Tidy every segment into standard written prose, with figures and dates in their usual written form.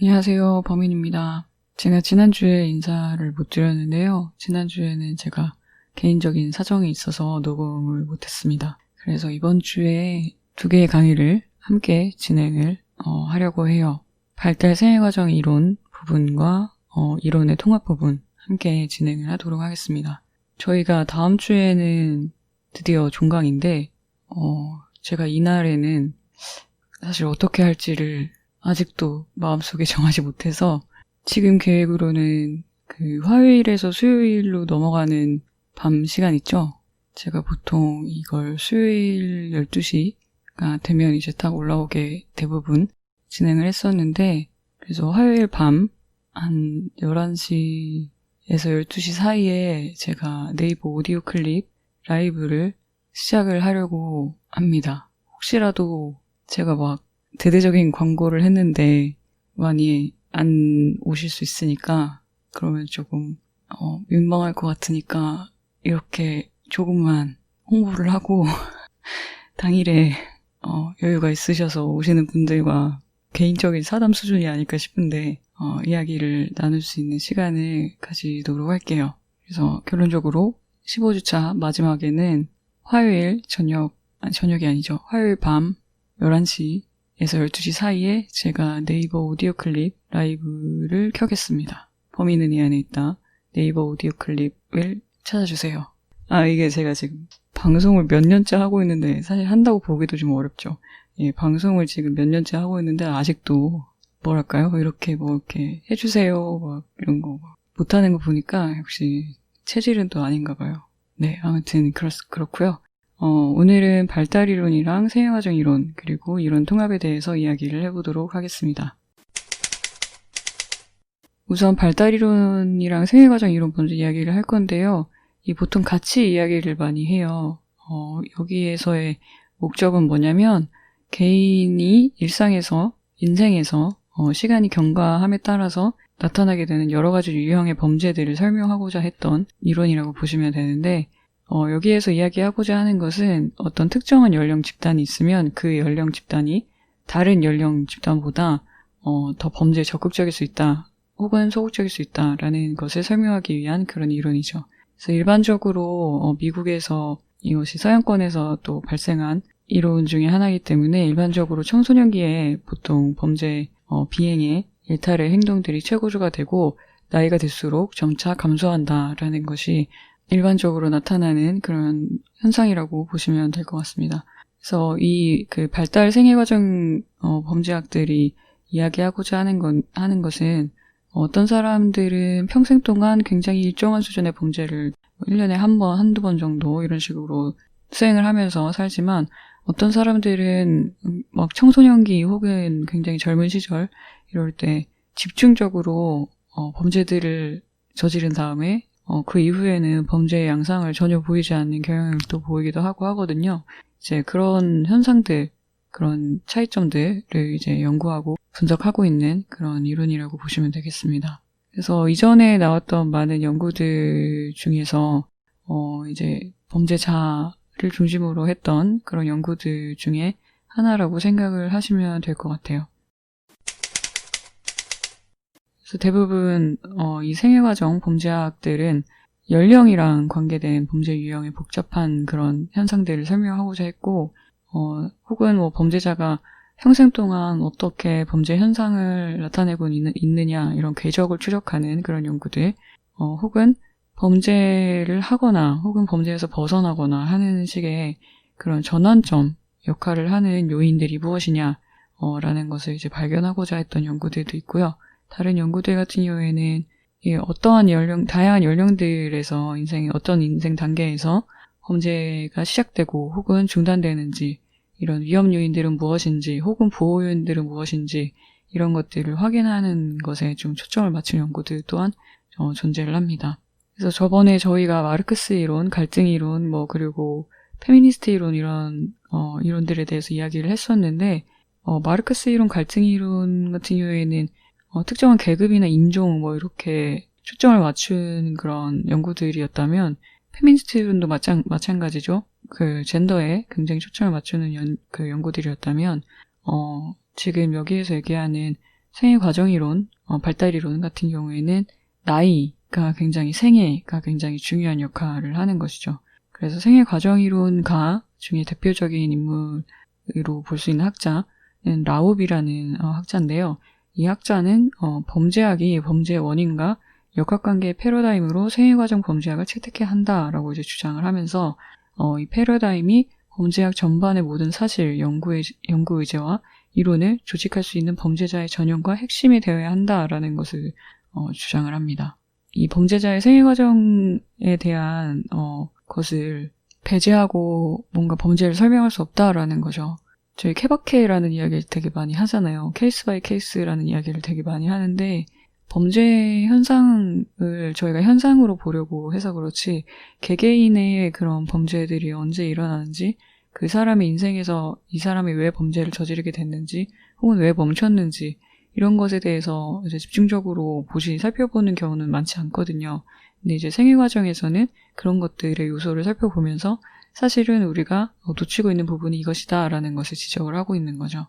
안녕하세요. 범인입니다. 제가 지난주에 인사를 못 드렸는데요. 지난주에는 제가 개인적인 사정이 있어서 녹음을 못했습니다. 그래서 이번 주에 2개의 강의를 함께 진행을 하려고 해요. 발달 생애과정 이론 부분과 이론의 통합 부분 함께 진행을 하도록 하겠습니다. 저희가 다음 주에는 드디어 종강인데 제가 이날에는 사실 어떻게 할지를 아직도 마음속에 정하지 못해서 지금 계획으로는 그 화요일에서 수요일로 넘어가는 밤 시간 있죠? 제가 보통 이걸 수요일 12시가 되면 이제 딱 올라오게 대부분 진행을 했었는데, 그래서 화요일 밤 한 11시에서 12시 사이에 제가 네이버 오디오 클립 라이브를 시작을 하려고 합니다. 혹시라도 제가 막 대대적인 광고를 했는데 많이 안 오실 수 있으니까 그러면 조금 민망할 것 같으니까 이렇게 조금만 홍보를 하고 당일에 여유가 있으셔서 오시는 분들과 개인적인 사담 수준이 아닐까 싶은데 이야기를 나눌 수 있는 시간을 가지도록 할게요. 그래서 결론적으로 15주차 마지막에는 화요일 저녁이 아니죠. 화요일 밤 11시 에서 12시 사이에 제가 네이버 오디오 클립 라이브를 켜겠습니다. 범인은 이 안에 있다. 네이버 오디오 클립을 찾아주세요. 이게 제가 지금 방송을 몇 년째 하고 있는데 사실 한다고 보기도 좀 어렵죠. 예, 방송을 지금 몇 년째 하고 있는데 아직도 뭐랄까요? 이렇게 해주세요. 막 이런 거 못하는 거 보니까 역시 체질은 또 아닌가 봐요. 네, 아무튼 그렇고요. 오늘은 발달 이론이랑 생애과정 이론, 그리고 이론 통합에 대해서 이야기를 해보도록 하겠습니다. 우선 발달 이론이랑 생애과정 이론 먼저 이야기를 할 건데요. 보통 같이 이야기를 많이 해요. 여기에서의 목적은 뭐냐면, 개인이 인생에서 시간이 경과함에 따라서 나타나게 되는 여러 가지 유형의 범죄들을 설명하고자 했던 이론이라고 보시면 되는데, 여기에서 이야기하고자 하는 것은 어떤 특정한 연령 집단이 있으면 그 연령 집단이 다른 연령 집단보다 더 범죄에 적극적일 수 있다, 혹은 소극적일 수 있다라는 것을 설명하기 위한 그런 이론이죠. 그래서 일반적으로 미국에서 이것이 서양권에서 또 발생한 이론 중에 하나이기 때문에 일반적으로 청소년기에 보통 범죄 비행의 일탈의 행동들이 최고조가 되고 나이가 들수록 점차 감소한다라는 것이 일반적으로 나타나는 그런 현상이라고 보시면 될 것 같습니다. 그래서 그 발달 생애과정 범죄학들이 이야기하고자 하는 것은 어떤 사람들은 평생 동안 굉장히 일정한 수준의 범죄를 1년에 한 번, 한두 번 정도 이런 식으로 수행을 하면서 살지만 어떤 사람들은 막 청소년기 혹은 굉장히 젊은 시절 이럴 때 집중적으로 범죄들을 저지른 다음에 그 이후에는 범죄의 양상을 전혀 보이지 않는 경향을 또 보이기도 하고 하거든요. 이제 그런 현상들, 그런 차이점들을 이제 연구하고 분석하고 있는 그런 이론이라고 보시면 되겠습니다. 그래서 이전에 나왔던 많은 연구들 중에서 이제 범죄자를 중심으로 했던 그런 연구들 중에 하나라고 생각을 하시면 될 것 같아요. 그래서 대부분 이 생애과정 범죄학들은 연령이랑 관계된 범죄 유형의 복잡한 그런 현상들을 설명하고자 했고, 혹은 범죄자가 평생 동안 어떻게 범죄 현상을 나타내고 있느냐 이런 궤적을 추적하는 그런 연구들, 혹은 범죄를 하거나 혹은 범죄에서 벗어나거나 하는 식의 그런 전환점 역할을 하는 요인들이 무엇이냐 라는 것을 이제 발견하고자 했던 연구들도 있고요. 다른 연구들 같은 경우에는 다양한 연령들에서 어떤 인생 단계에서 범죄가 시작되고 혹은 중단되는지, 이런 위험 요인들은 무엇인지 혹은 보호 요인들은 무엇인지 이런 것들을 확인하는 것에 좀 초점을 맞춘 연구들 또한 존재를 합니다. 그래서 저번에 저희가 마르크스 이론, 갈등 이론, 그리고 페미니스트 이론 이런 이론들에 대해서 이야기를 했었는데, 마르크스 이론, 갈등 이론 같은 경우에는 특정한 계급이나 인종 이렇게 초점을 맞춘 그런 연구들이었다면, 페미니스트 이론도 마찬가지죠. 그 젠더에 굉장히 초점을 맞추는 그 연구들이었다면, 지금 여기에서 얘기하는 생애 과정 이론, 발달 이론 같은 경우에는 나이가 굉장히 생애가 굉장히 중요한 역할을 하는 것이죠. 그래서 생애 과정 이론가 중에 대표적인 인물로 볼 수 있는 학자는 라웁이라는 학자인데요. 이 학자는 범죄학이 범죄의 원인과 역학관계의 패러다임으로 생애과정 범죄학을 채택해야 한다라고 이제 주장을 하면서 이 패러다임이 범죄학 전반의 모든 사실, 연구 의제와 이론을 조직할 수 있는 범죄자의 전형과 핵심이 되어야 한다라는 것을 주장을 합니다. 이 범죄자의 생애과정에 대한 것을 배제하고 뭔가 범죄를 설명할 수 없다라는 거죠. 저희 케바케라는 이야기를 되게 많이 하잖아요. 케이스 바이 케이스라는 이야기를 되게 많이 하는데 범죄 현상을 저희가 현상으로 보려고 해서 그렇지 개개인의 그런 범죄들이 언제 일어나는지 그 사람의 인생에서 이 사람이 왜 범죄를 저지르게 됐는지 혹은 왜 멈췄는지 이런 것에 대해서 이제 집중적으로 살펴보는 경우는 많지 않거든요. 근데 이제 생애 과정에서는 그런 것들의 요소를 살펴보면서 사실은 우리가 놓치고 있는 부분이 이것이다라는 것을 지적을 하고 있는 거죠.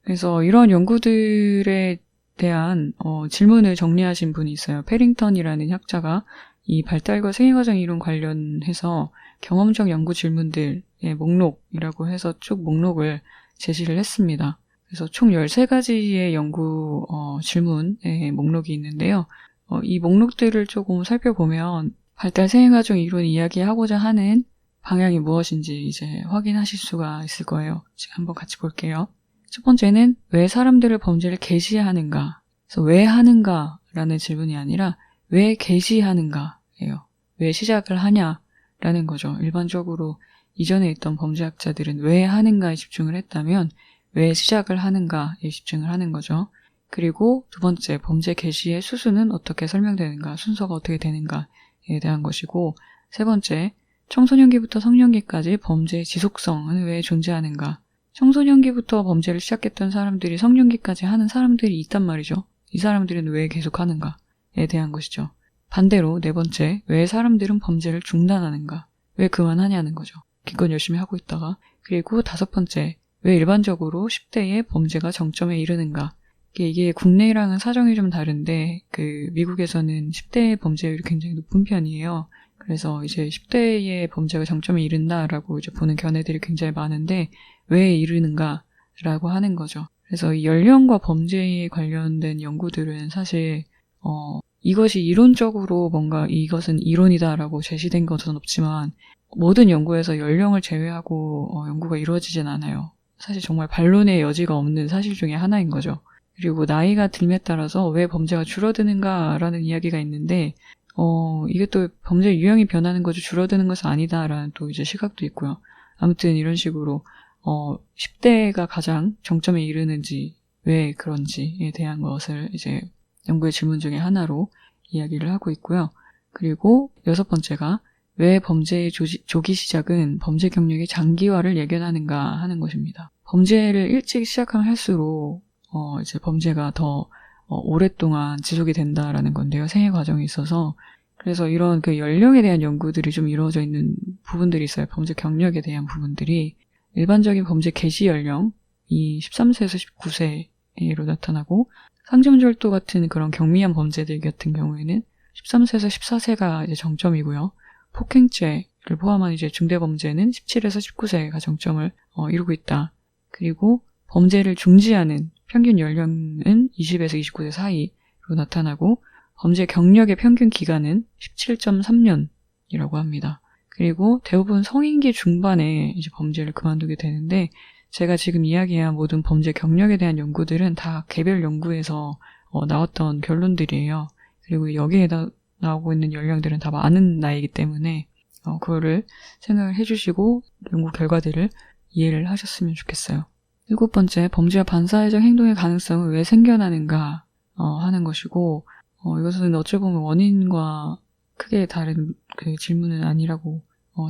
그래서 이런 연구들에 대한 질문을 정리하신 분이 있어요. 페링턴이라는 학자가 이 발달과 생애과정 이론 관련해서 경험적 연구 질문들의 목록이라고 해서 쭉 목록을 제시를 했습니다. 그래서 총 13가지의 연구 질문의 목록이 있는데요. 이 목록들을 조금 살펴보면 발달 생애과정 이론이 이야기하고자 하는 방향이 무엇인지 이제 확인하실 수가 있을 거예요. 지금 한번 같이 볼게요. 첫 번째는 왜 사람들을 범죄를 개시하는가? 그래서 왜 하는가라는 질문이 아니라 왜 개시하는가예요. 왜 시작을 하냐라는 거죠. 일반적으로 이전에 있던 범죄학자들은 왜 하는가에 집중을 했다면 왜 시작을 하는가에 집중을 하는 거죠. 그리고 두 번째, 범죄 개시의 수순은 어떻게 설명되는가, 순서가 어떻게 되는가에 대한 것이고, 세 번째, 청소년기부터 성년기까지 범죄의 지속성은 왜 존재하는가. 청소년기부터 범죄를 시작했던 사람들이 성년기까지 하는 사람들이 있단 말이죠. 이 사람들은 왜 계속 하는가에 대한 것이죠. 반대로 네 번째, 왜 사람들은 범죄를 중단하는가. 왜 그만하냐는 거죠. 기껏 열심히 하고 있다가. 그리고 다섯 번째, 왜 일반적으로 10대의 범죄가 정점에 이르는가. 이게 국내랑은 사정이 좀 다른데 미국에서는 10대의 범죄율이 굉장히 높은 편이에요. 그래서 이제 10대의 범죄가 정점에 이른다라고 이제 보는 견해들이 굉장히 많은데 왜 이르는가라고 하는 거죠. 그래서 이 연령과 범죄에 관련된 연구들은 사실 이것이 이론적으로 뭔가 이것은 이론이다라고 제시된 것은 없지만 모든 연구에서 연령을 제외하고 연구가 이루어지진 않아요. 사실 정말 반론의 여지가 없는 사실 중에 하나인 거죠. 그리고 나이가 들에 따라서 왜 범죄가 줄어드는가라는 이야기가 있는데 이게 또 범죄 유형이 변하는 거죠. 줄어드는 것은 아니다라는 또 이제 시각도 있고요. 아무튼 이런 식으로 10대가 가장 정점에 이르는지 왜 그런지에 대한 것을 이제 연구의 질문 중에 하나로 이야기를 하고 있고요. 그리고 여섯 번째가 왜 범죄의 조기 시작은 범죄 경력의 장기화를 예견하는가 하는 것입니다. 범죄를 일찍 시작하면 할수록 이제 범죄가 더 오랫동안 지속이 된다라는 건데요. 생애 과정에 있어서. 그래서 이런 연령에 대한 연구들이 좀 이루어져 있는 부분들이 있어요. 범죄 경력에 대한 부분들이. 일반적인 범죄 개시 연령이 13세에서 19세로 나타나고 상점절도 같은 그런 경미한 범죄들 같은 경우에는 13세에서 14세가 이제 정점이고요. 폭행죄를 포함한 이제 중대범죄는 17에서 19세가 정점을 이루고 있다. 그리고 범죄를 중지하는 평균 연령은 20에서 29세 사이로 나타나고 범죄 경력의 평균 기간은 17.3년이라고 합니다. 그리고 대부분 성인기 중반에 이제 범죄를 그만두게 되는데 제가 지금 이야기한 모든 범죄 경력에 대한 연구들은 다 개별 연구에서 나왔던 결론들이에요. 그리고 여기에 나오고 있는 연령들은 다 많은 나이이기 때문에 그거를 생각을 해주시고 연구 결과들을 이해를 하셨으면 좋겠어요. 일곱 번째, 범죄와 반사회적 행동의 가능성은 왜 생겨나는가 하는 것이고 이것은 어찌 보면 원인과 크게 다른 질문은 아니라고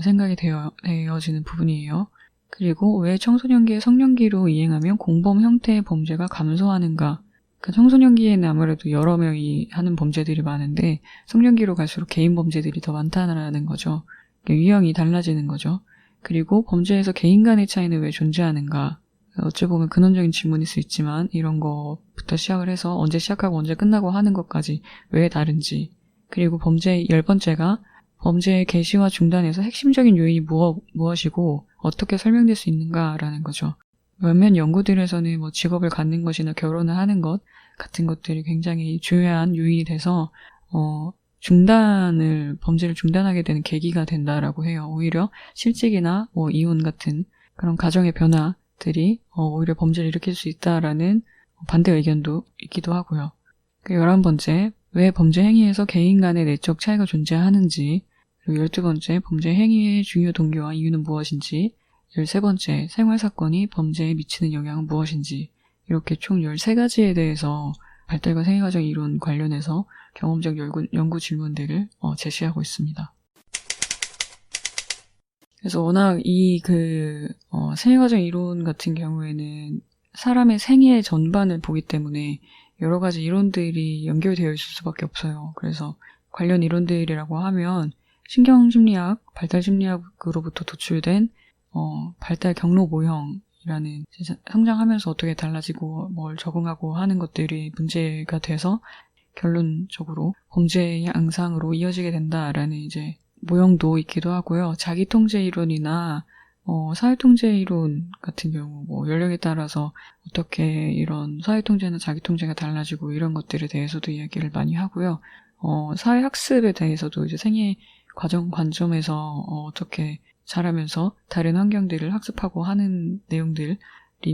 생각이 되어지는 부분이에요. 그리고 왜 청소년기에 성년기로 이행하면 공범 형태의 범죄가 감소하는가. 그러니까 청소년기에는 아무래도 여러 명이 하는 범죄들이 많은데 성년기로 갈수록 개인 범죄들이 더 많다는 거죠. 그러니까 유형이 달라지는 거죠. 그리고 범죄에서 개인 간의 차이는 왜 존재하는가 어찌 보면 근원적인 질문일 수 있지만 이런 거부터 시작을 해서 언제 시작하고 언제 끝나고 하는 것까지 왜 다른지, 그리고 범죄의 10번째가 범죄의 개시와 중단에서 핵심적인 요인이 무엇이고 어떻게 설명될 수 있는가라는 거죠. 몇몇 연구들에서는 뭐 직업을 갖는 것이나 결혼을 하는 것 같은 것들이 굉장히 중요한 요인이 돼서 범죄를 중단하게 되는 계기가 된다라고 해요. 오히려 실직이나 뭐 이혼 같은 그런 가정의 변화들이 오히려 범죄를 일으킬 수 있다라는 반대 의견도 있기도 하고요. 11번째, 왜 범죄 행위에서 개인 간의 내적 차이가 존재하는지, 그리고 12번째, 범죄 행위의 중요 동기와 이유는 무엇인지, 13번째, 생활사건이 범죄에 미치는 영향은 무엇인지, 이렇게 총 13가지에 대해서 발달과 생애과정 이론 관련해서 경험적 연구 질문들을 제시하고 있습니다. 그래서 워낙 생애과정 이론 같은 경우에는 사람의 생애 전반을 보기 때문에 여러 가지 이론들이 연결되어 있을 수밖에 없어요. 그래서 관련 이론들이라고 하면 신경심리학, 발달심리학으로부터 도출된 발달 경로 모형이라는 성장하면서 어떻게 달라지고 뭘 적응하고 하는 것들이 문제가 돼서 결론적으로 범죄의 양상으로 이어지게 된다라는 이제 모형도 있기도 하고요. 자기통제 이론이나 사회통제 이론 같은 경우 뭐 연령에 따라서 어떻게 이런 사회통제나 자기통제가 달라지고 이런 것들에 대해서도 이야기를 많이 하고요. 사회학습에 대해서도 이제 생애 과정 관점에서 어떻게 자라면서 다른 환경들을 학습하고 하는 내용들이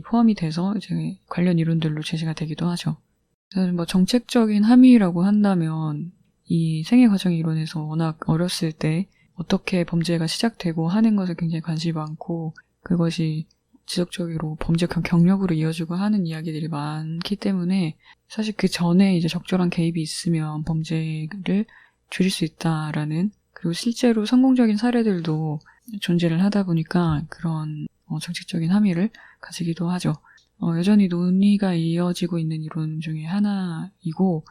포함이 돼서 이제 관련 이론들로 제시가 되기도 하죠. 저는 뭐 정책적인 함의라고 한다면 이 생애 과정 이론에서 워낙 어렸을 때 어떻게 범죄가 시작되고 하는 것에 굉장히 관심이 많고 그것이 지속적으로 범죄 경력으로 이어지고 하는 이야기들이 많기 때문에 사실 그 전에 이제 적절한 개입이 있으면 범죄를 줄일 수 있다라는, 그리고 실제로 성공적인 사례들도 존재를 하다 보니까 그런 정책적인 함의를 가지기도 하죠. 여전히 논의가 이어지고 있는 이론 중에 하나이고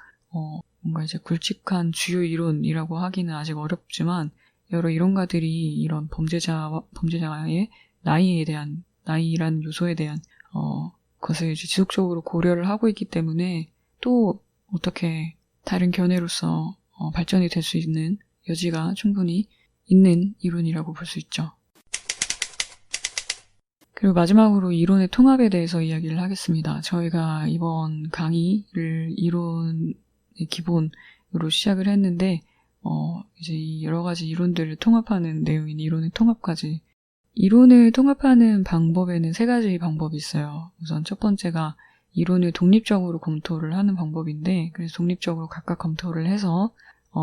뭔가 이제 굵직한 주요 이론이라고 하기는 아직 어렵지만 여러 이론가들이 이런 범죄자의 나이라는 요소에 대한 것을 이제 지속적으로 고려를 하고 있기 때문에 또 어떻게 다른 견해로서 발전이 될 수 있는 여지가 충분히 있는 이론이라고 볼 수 있죠. 그리고 마지막으로 이론의 통합에 대해서 이야기를 하겠습니다. 저희가 이번 강의를 이론의 기본으로 시작을 했는데 이제 여러 가지 이론들을 통합하는 내용인 이론의 통합까지. 이론을 통합하는 방법에는 3가지 방법이 있어요. 우선 첫 번째가 이론을 독립적으로 검토를 하는 방법인데, 그래서 독립적으로 각각 검토를 해서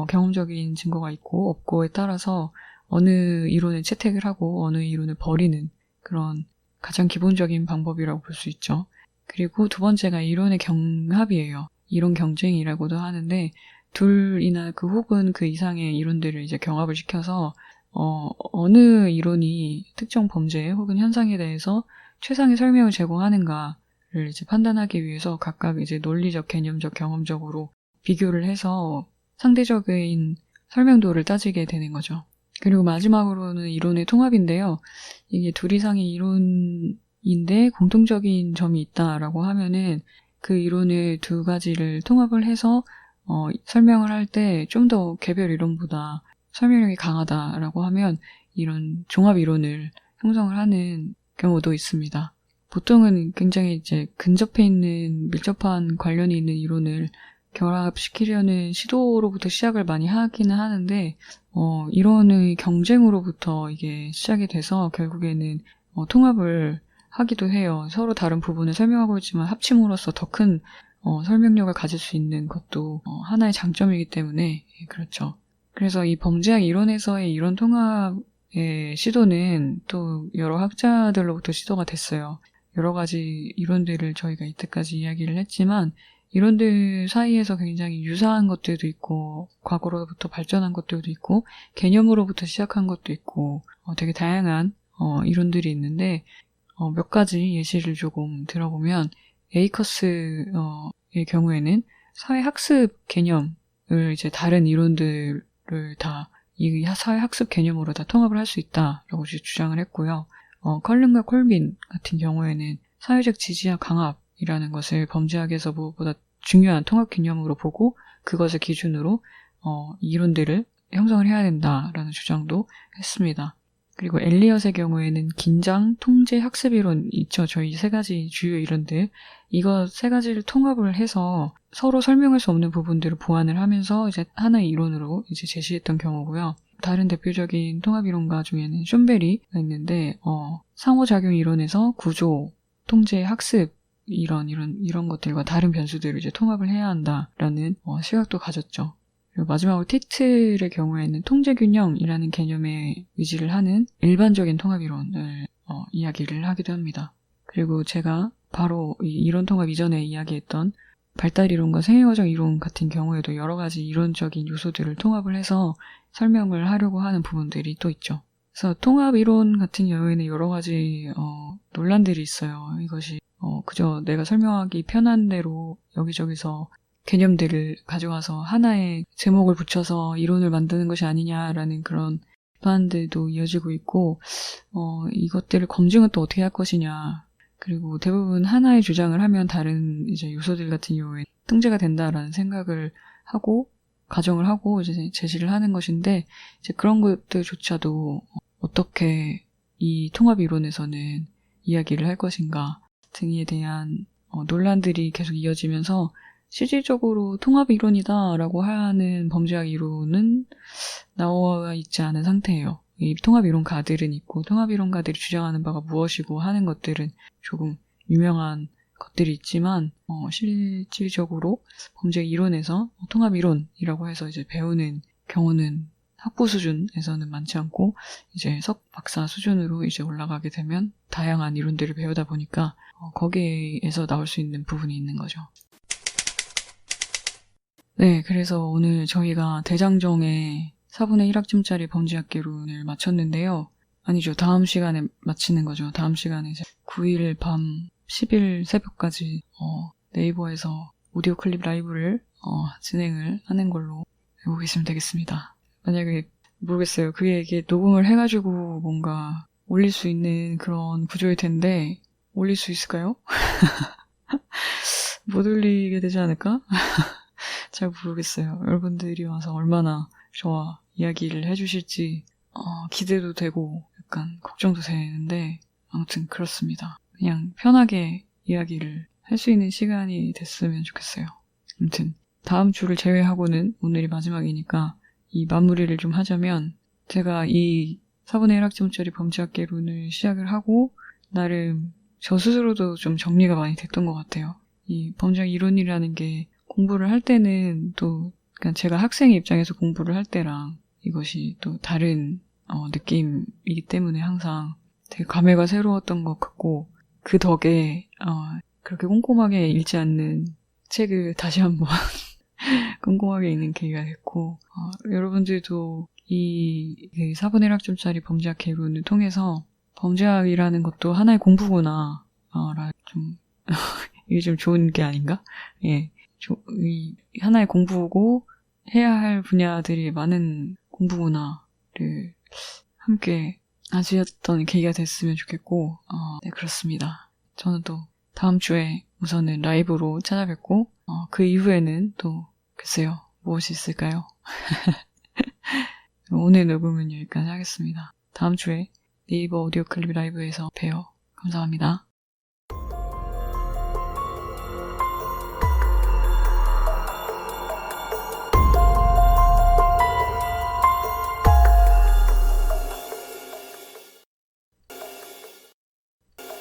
경험적인 증거가 있고 없고에 따라서 어느 이론을 채택을 하고 어느 이론을 버리는 그런 가장 기본적인 방법이라고 볼 수 있죠. 그리고 두 번째가 이론의 경합이에요. 이론 경쟁이라고도 하는데 둘이나 그 혹은 그 이상의 이론들을 이제 경합을 시켜서 어느 이론이 특정 범죄 혹은 현상에 대해서 최상의 설명을 제공하는가를 이제 판단하기 위해서 각각 이제 논리적, 개념적, 경험적으로 비교를 해서 상대적인 설명도를 따지게 되는 거죠. 그리고 마지막으로는 이론의 통합인데요. 이게 둘 이상의 이론인데 공통적인 점이 있다라고 하면은 그 이론을 2가지를 통합을 해서 설명을 할 때 좀 더 개별 이론보다 설명력이 강하다라고 하면 이런 종합 이론을 형성을 하는 경우도 있습니다. 보통은 굉장히 이제 근접해 있는 밀접한 관련이 있는 이론을 결합시키려는 시도로부터 시작을 많이 하기는 하는데 이론의 경쟁으로부터 이게 시작이 돼서 결국에는 통합을 하기도 해요. 서로 다른 부분을 설명하고 있지만 합침으로써 더 큰 설명력을 가질 수 있는 것도 하나의 장점이기 때문에 그렇죠. 그래서 이 범죄학 이론에서의 이론 통합의 시도는 또 여러 학자들로부터 시도가 됐어요. 여러 가지 이론들을 저희가 이때까지 이야기를 했지만 이론들 사이에서 굉장히 유사한 것들도 있고 과거로부터 발전한 것들도 있고 개념으로부터 시작한 것도 있고 되게 다양한 이론들이 있는데 몇 가지 예시를 조금 들어보면 에이커스의 경우에는 사회학습 개념을 이제 다른 이론들을 다 이 사회학습 개념으로 다 통합을 할 수 있다라고 주장을 했고요. 컬른과 콜빈 같은 경우에는 사회적 지지와 강압이라는 것을 범죄학에서 무엇보다 중요한 통합 개념으로 보고 그것을 기준으로 이론들을 형성을 해야 된다라는 주장도 했습니다. 그리고 엘리엇의 경우에는 긴장, 통제, 학습 이론 있죠. 저희 세 가지 주요 이론들. 이거 세 가지를 통합을 해서 서로 설명할 수 없는 부분들을 보완을 하면서 이제 하나의 이론으로 이제 제시했던 경우고요. 다른 대표적인 통합 이론가 중에는 숀베리가 있는데 상호작용 이론에서 구조, 통제, 학습 이런 것들과 다른 변수들을 이제 통합을 해야 한다라는 시각도 가졌죠. 그리고 마지막으로 티틀의 경우에는 통제균형이라는 개념에 의지를 하는 일반적인 통합이론을 이야기를 하기도 합니다. 그리고 제가 바로 이 이론 통합 이전에 이야기했던 발달이론과 생애과정 이론 같은 경우에도 여러 가지 이론적인 요소들을 통합을 해서 설명을 하려고 하는 부분들이 또 있죠. 그래서 통합 이론 같은 경우에는 여러 가지 논란들이 있어요. 이것이 그저 내가 설명하기 편한 대로 여기저기서 개념들을 가져와서 하나의 제목을 붙여서 이론을 만드는 것이 아니냐라는 그런 비판들도 이어지고 있고 이것들을 검증은 또 어떻게 할 것이냐. 그리고 대부분 하나의 주장을 하면 다른 이제 요소들 같은 경우에 통제가 된다라는 생각을 하고 가정을 하고 이제 제시를 하는 것인데 이제 그런 것들조차도 어떻게 이 통합 이론에서는 이야기를 할 것인가 등에 대한 논란들이 계속 이어지면서 실질적으로 통합 이론이다라고 하는 범죄학 이론은 나와 있지 않은 상태예요. 이 통합 이론가들은 있고 통합 이론가들이 주장하는 바가 무엇이고 하는 것들은 조금 유명한 것들이 있지만 실질적으로 범죄 이론에서 통합 이론이라고 해서 이제 배우는 경우는 학부 수준에서는 많지 않고 이제 석 박사 수준으로 이제 올라가게 되면 다양한 이론들을 배우다 보니까 거기에서 나올 수 있는 부분이 있는 거죠. 네, 그래서 오늘 저희가 대장정의 4분의 1학점짜리 범죄학개론을 마쳤는데요. 아니죠, 다음 시간에 마치는 거죠. 다음 시간에 이제 9일 밤 10일 새벽까지 네이버에서 오디오 클립 라이브를 진행을 하는 걸로 알고 계시면 되겠습니다. 만약에 모르겠어요. 그게 이게 녹음을 해가지고 뭔가 올릴 수 있는 그런 구조일 텐데 올릴 수 있을까요? 못 올리게 되지 않을까? 잘 모르겠어요. 여러분들이 와서 얼마나 저와 이야기를 해주실지 기대도 되고 약간 걱정도 되는데 아무튼 그렇습니다. 그냥 편하게 이야기를 할 수 있는 시간이 됐으면 좋겠어요. 아무튼 다음 주를 제외하고는 오늘이 마지막이니까 이 마무리를 좀 하자면 제가 이 4분의 1학점짜리 범죄학개론을 시작을 하고 나름 저 스스로도 좀 정리가 많이 됐던 것 같아요. 이 범죄학 이론이라는 게 공부를 할 때는 또 그러니까 제가 학생의 입장에서 공부를 할 때랑 이것이 또 다른 느낌이기 때문에 항상 되게 감회가 새로웠던 것 같고 그 덕에 그렇게 꼼꼼하게 읽지 않는 책을 다시 한번 꼼꼼하게 읽는 계기가 됐고 여러분들도 이 4분의 1학점짜리 범죄학 개론을 통해서 범죄학이라는 것도 하나의 공부구나 좀 이게 좀 좋은 게 아닌가? 예, 하나의 공부고 해야 할 분야들이 많은 공부구나를 함께 아시었던 계기가 됐으면 좋겠고 네, 그렇습니다. 저는 또 다음 주에 우선은 라이브로 찾아뵙고 그 이후에는 또 글쎄요 무엇이 있을까요? 오늘 녹음은 여기까지 하겠습니다. 다음 주에 네이버 오디오 클립 라이브에서 봬요. 감사합니다.